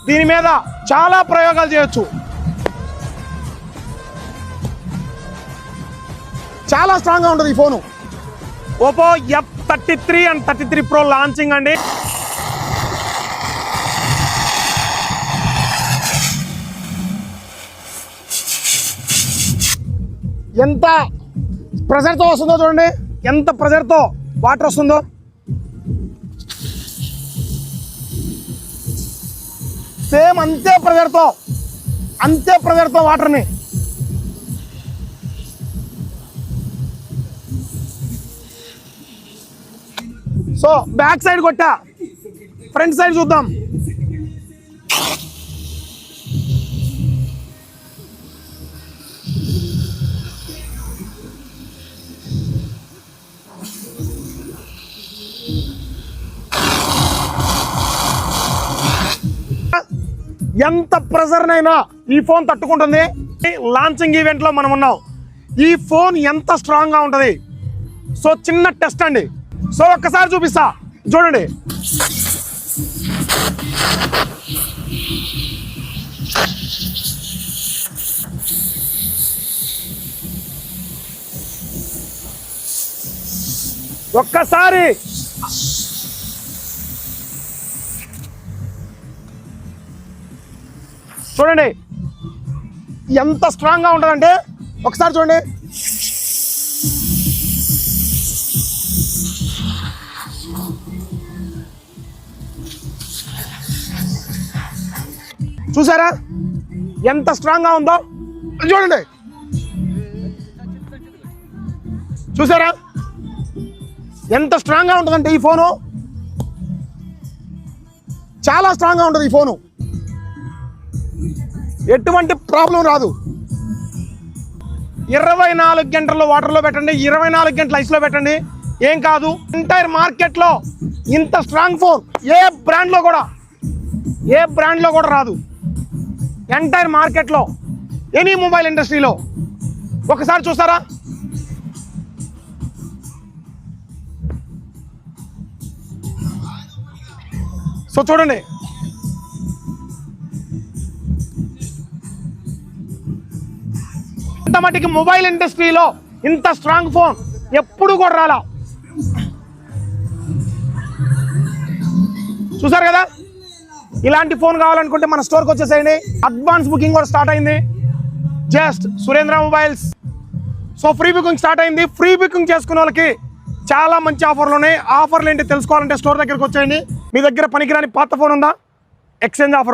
దీని మీద చాలా ప్రయోగాలు చేయొచ్చు. చాలా స్ట్రాంగ్గా ఉంటుంది ఈ phone. Oppo F33 and 33 Pro launching అండి. ఎంత ప్రెజర్తో వస్తుందో చూడండి, ఎంత ప్రెజర్తో వాటర్ వస్తుందో. సేమ్ అంతే ప్రెజర్తో వాటర్ని. సో బ్యాక్ సైడ్ కొట్టా, ఫ్రంట్ సైడ్ చూద్దాం. ఎంత ప్రెజర్నైనా ఈ ఫోన్ తట్టుకుంటుంది. లాంచింగ్ ఈవెంట్లో మనం ఉన్నాం. ఈ ఫోన్ ఎంత స్ట్రాంగ్గా ఉంటుంది. సో చిన్న టెస్ట్ అండి. సో ఒక్కసారి చూపిస్తా చూడండి. ఒక్కసారి చూడండి ఎంత స్ట్రాంగ్గా ఉంటుందంటే. ఒకసారి చూడండి. చూసారా ఎంత స్ట్రాంగ్గా ఉందో. చూడండి, చూసారా ఎంత స్ట్రాంగ్గా ఉంటుందంటే ఈ ఫోను. చాలా స్ట్రాంగ్గా ఉంటుంది ఈ ఫోను. ఎటువంటి ప్రాబ్లం రాదు. 24 గంటల్లో వాటర్లో పెట్టండి, 24 గంటల ఐస్లో పెట్టండి, ఏం కాదు. ఎంటైర్ మార్కెట్లో ఇంత స్ట్రాంగ్ ఫోన్ ఏ బ్రాండ్లో కూడా రాదు. ఎంటైర్ మార్కెట్లో ఎనీ మొబైల్ ఇండస్ట్రీలో. ఒకసారి చూస్తారా. సో చూడండి, మటుకి మొబైల్ ఇండస్ట్రీలో ఇంత స్ట్రాంగ్ ఫోన్ ఎప్పుడు కూడా రాలా. చూసారు కదా. ఇలాంటి ఫోన్ కావాలనుకుంటే మన స్టోర్కి వచ్చేసేయండి. అడ్వాన్స్ బుకింగ్ కూడా స్టార్ట్ అయింది. Just Surendra mobiles. So free booking start అయింది. ఫ్రీ బుకింగ్ చేసుకున్న వాళ్ళకి చాలా మంచి ఆఫర్లు ఉన్నాయి. ఆఫర్లు ఏంటి తెలుసుకోవాలంటే స్టోర్ దగ్గరికి వచ్చేయండి. మీ దగ్గర పనికిరాని పాత ఫోన్ ఉందా, ఎక్స్చేంజ్ ఆఫర్